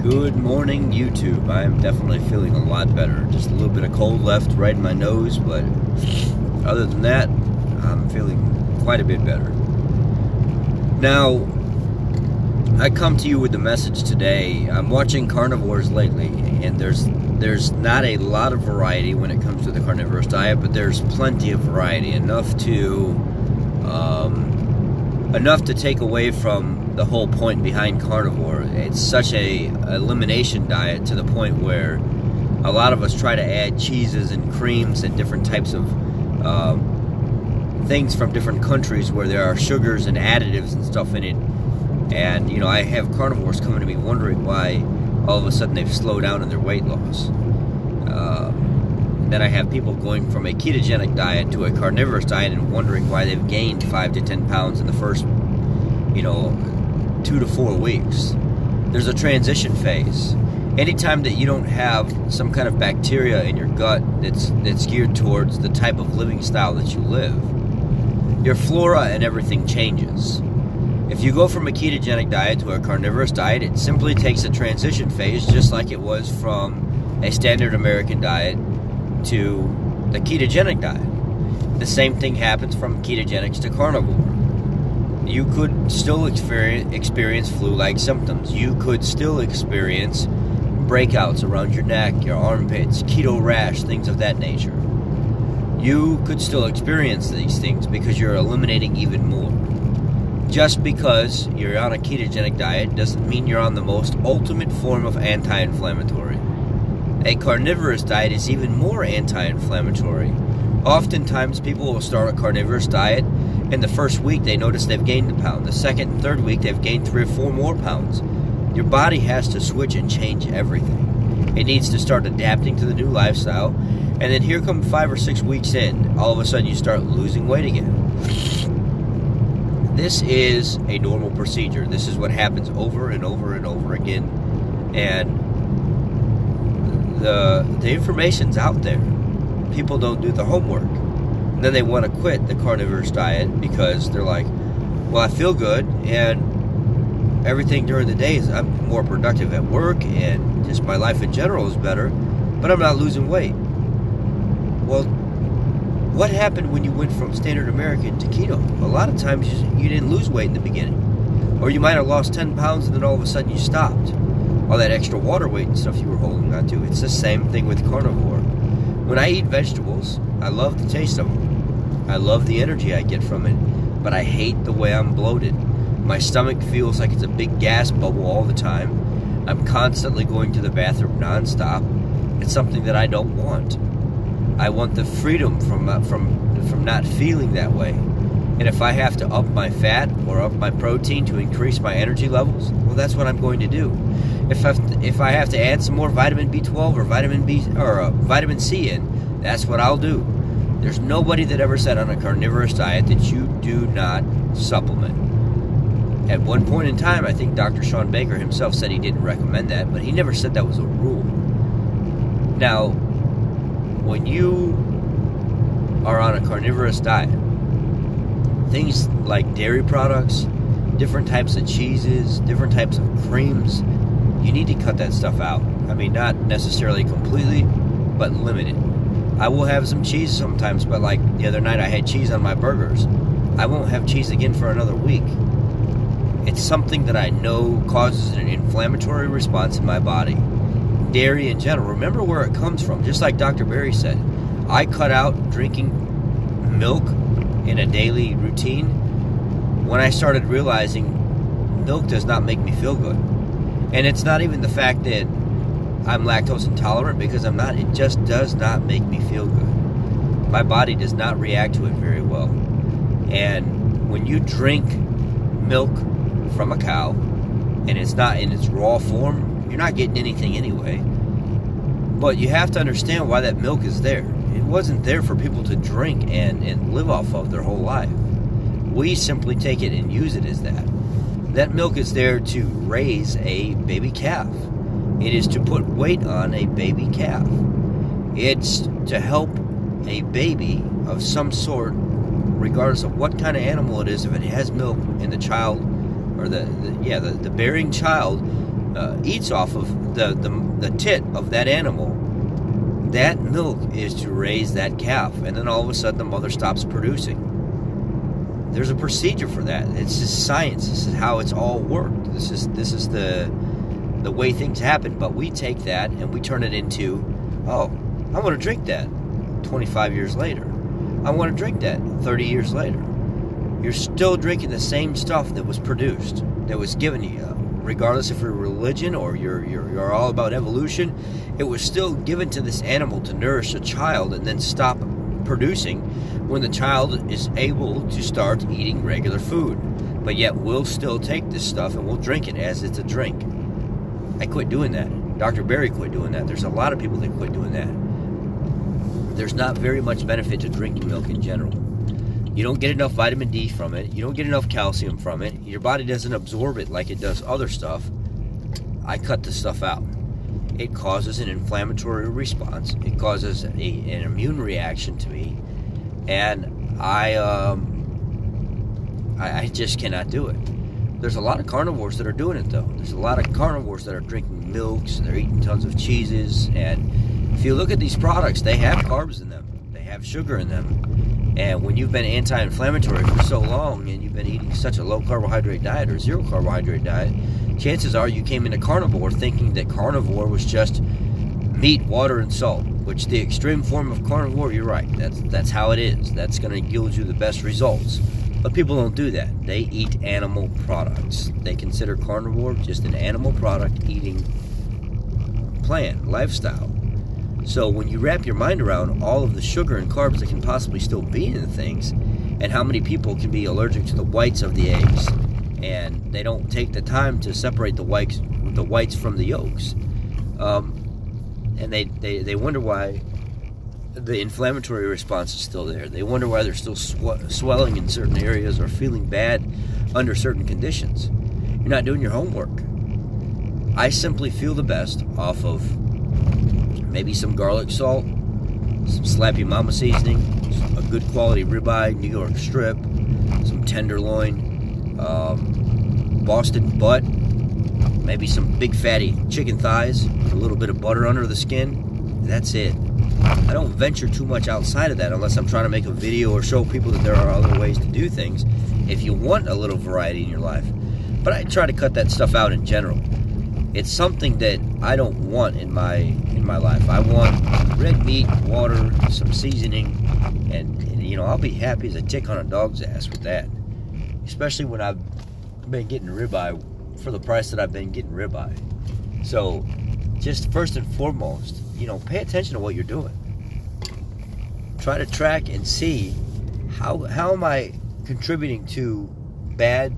Good morning, YouTube. I am definitely feeling a lot better. Just a little bit of cold left right in my nose, but other than that, I'm feeling quite a bit better. Now, I come to you with the message today. I'm watching carnivores lately, and there's not a lot of variety when it comes to the carnivorous diet, but there's plenty of variety, enough to take away from the whole point behind carnivore. It's such a elimination diet to the point where a lot of us try to add cheeses and creams and different types of things from different countries where there are sugars and additives and stuff in it. And I have carnivores coming to me wondering why all of a sudden they've slowed down in their weight loss. Then I have people going from a ketogenic diet to a carnivorous diet and wondering why they've gained 5 to 10 pounds in the first 2 to 4 weeks. There's a transition phase. Anytime that you don't have some kind of bacteria in your gut that's geared towards the type of living style that you live, your flora and everything changes. If you go from a ketogenic diet to a carnivorous diet, it simply takes a transition phase, just like it was from a standard American diet to the ketogenic diet. The same thing happens from ketogenics to carnivore. You could still experience flu-like symptoms. You could still experience breakouts around your neck, your armpits, keto rash, things of that nature. You could still experience these things because you're eliminating even more. Just because you're on a ketogenic diet doesn't mean you're on the most ultimate form of anti-inflammatory. A carnivorous diet is even more anti-inflammatory. Oftentimes people will start a carnivorous diet, and the first week they notice they've gained a pound. The second and third week they've gained 3 or 4 more pounds. Your body has to switch and change everything. It needs to start adapting to the new lifestyle, and then here come 5 or 6 weeks in, all of a sudden you start losing weight again. This is a normal procedure. This is what happens over and over and over again. And the information's out there. People don't do the homework. And then they want to quit the carnivorous diet because they're like, well, I feel good and everything during the day is I'm more productive at work and just my life in general is better, but I'm not losing weight. Well, what happened when you went from standard American to keto? A lot of times you didn't lose weight in the beginning. Or you might have lost 10 pounds and then all of a sudden you stopped. All that extra water weight and stuff you were holding on to. It's the same thing with carnivore. When I eat vegetables, I love the taste of them. I love the energy I get from it. But I hate the way I'm bloated. My stomach feels like it's a big gas bubble all the time. I'm constantly going to the bathroom nonstop. It's something that I don't want. I want the freedom from not feeling that way. And if I have to up my fat or up my protein to increase my energy levels, well, that's what I'm going to do. If I have to add some more vitamin B12 or vitamin C in, that's what I'll do. There's nobody that ever said on a carnivorous diet that you do not supplement. At one point in time, I think Dr. Sean Baker himself said he didn't recommend that, but he never said that was a rule. Now, when you are on a carnivorous diet, things like dairy products, different types of cheeses, different types of creams, you need to cut that stuff out. I mean, not necessarily completely, but limited. I will have some cheese sometimes, but like the other night I had cheese on my burgers. I won't have cheese again for another week. It's something that I know causes an inflammatory response in my body. Dairy in general, remember where it comes from. Just like Dr. Berry said, I cut out drinking milk in a daily routine when I started realizing milk does not make me feel good. And it's not even the fact that I'm lactose intolerant, because I'm not. It just does not make me feel good. My body does not react to it very well. And when you drink milk from a cow and it's not in its raw form, you're not getting anything anyway. But you have to understand why that milk is there. It wasn't there for people to drink and live off of their whole life. We simply take it and use it as that. That milk is there to raise a baby calf. It is to put weight on a baby calf. It's to help a baby of some sort, regardless of what kind of animal it is. If it has milk and the child, or the bearing child eats off of the tit of that animal, that milk is to raise that calf, and then all of a sudden the mother stops producing. There's a procedure for that. It's just science. This is how it's all worked. This is the way things happen. But we take that and we turn it into, oh, I want to drink that 25 years later. I want to drink that 30 years later. You're still drinking the same stuff that was produced, that was given to you. Regardless if you're religion or you're all about evolution, it was still given to this animal to nourish a child and then stop producing when the child is able to start eating regular food. But yet we'll still take this stuff and we'll drink it as it's a drink. I quit doing that. Dr. Berry quit doing that. There's a lot of people that quit doing that. There's not very much benefit to drinking milk in general. You don't get enough vitamin D from it. You don't get enough calcium from it. Your body doesn't absorb it like it does other stuff. I cut the stuff out. It causes an inflammatory response. It causes an immune reaction to me. And I just cannot do it. There's a lot of carnivores that are doing it, though. There's a lot of carnivores that are drinking milks, and they're eating tons of cheeses. And if you look at these products, they have carbs in them. They have sugar in them. And when you've been anti-inflammatory for so long and you've been eating such a low carbohydrate diet or zero carbohydrate diet, chances are you came into carnivore thinking that carnivore was just meat, water, and salt, which the extreme form of carnivore, you're right, that's how it is. That's going to yield you the best results. But people don't do that. They eat animal products. They consider carnivore just an animal product eating plan, lifestyle. So when you wrap your mind around all of the sugar and carbs that can possibly still be in the things, and how many people can be allergic to the whites of the eggs, and they don't take the time to separate the whites from the yolks, and they wonder why the inflammatory response is still there. They wonder why they're still swelling in certain areas or feeling bad under certain conditions. You're not doing your homework. I simply feel the best off of maybe some garlic salt, some Slappy Mama seasoning, a good quality ribeye, New York strip, some tenderloin, Boston butt, maybe some big fatty chicken thighs, a little bit of butter under the skin. That's it. I don't venture too much outside of that unless I'm trying to make a video or show people that there are other ways to do things if you want a little variety in your life. But I try to cut that stuff out in general. It's something that I don't want in my life. I want red meat, water, some seasoning, and you know, I'll be happy as a tick on a dog's ass with that. Especially when I've been getting ribeye for the price that I've been getting ribeye. So, just first and foremost, you know, pay attention to what you're doing. Try to track and see how am I contributing to the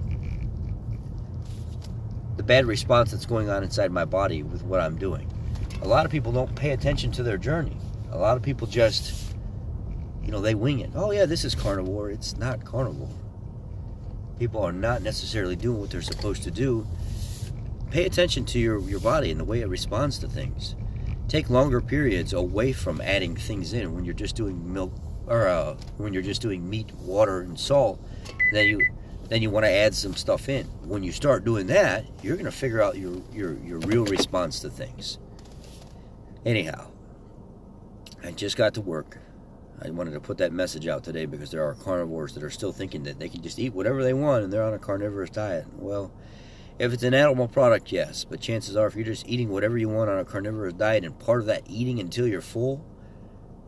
bad response that's going on inside my body with what I'm doing. A lot of people don't pay attention to their journey. A lot of people just, you know, they wing it. Oh yeah, this is carnivore. It's not carnivore. People are not necessarily doing what they're supposed to do. Pay attention to your body and the way it responds to things. Take longer periods away from adding things in when you're just doing milk, or when you're just doing meat, water, and salt. Then you want to add some stuff in. When you start doing that, you're going to figure out your real response to things. Anyhow, I just got to work. I wanted to put that message out today because there are carnivores that are still thinking that they can just eat whatever they want and they're on a carnivorous diet. Well, if it's an animal product, yes. But chances are if you're just eating whatever you want on a carnivorous diet and part of that eating until you're full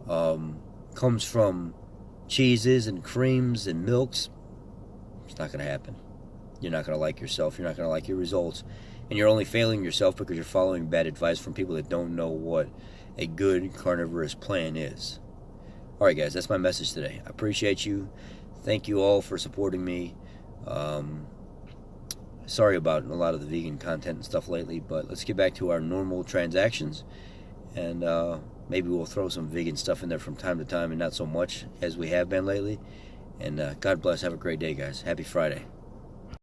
comes from cheeses and creams and milks, it's not going to happen. You're not going to like yourself. You're not going to like your results. And you're only failing yourself because you're following bad advice from people that don't know what a good carnivorous plan is. All right, guys, that's my message today. I appreciate you. Thank you all for supporting me. Sorry about a lot of the vegan content and stuff lately, but let's get back to our normal transactions. And maybe we'll throw some vegan stuff in there from time to time and not so much as we have been lately. And God bless. Have a great day, guys. Happy Friday.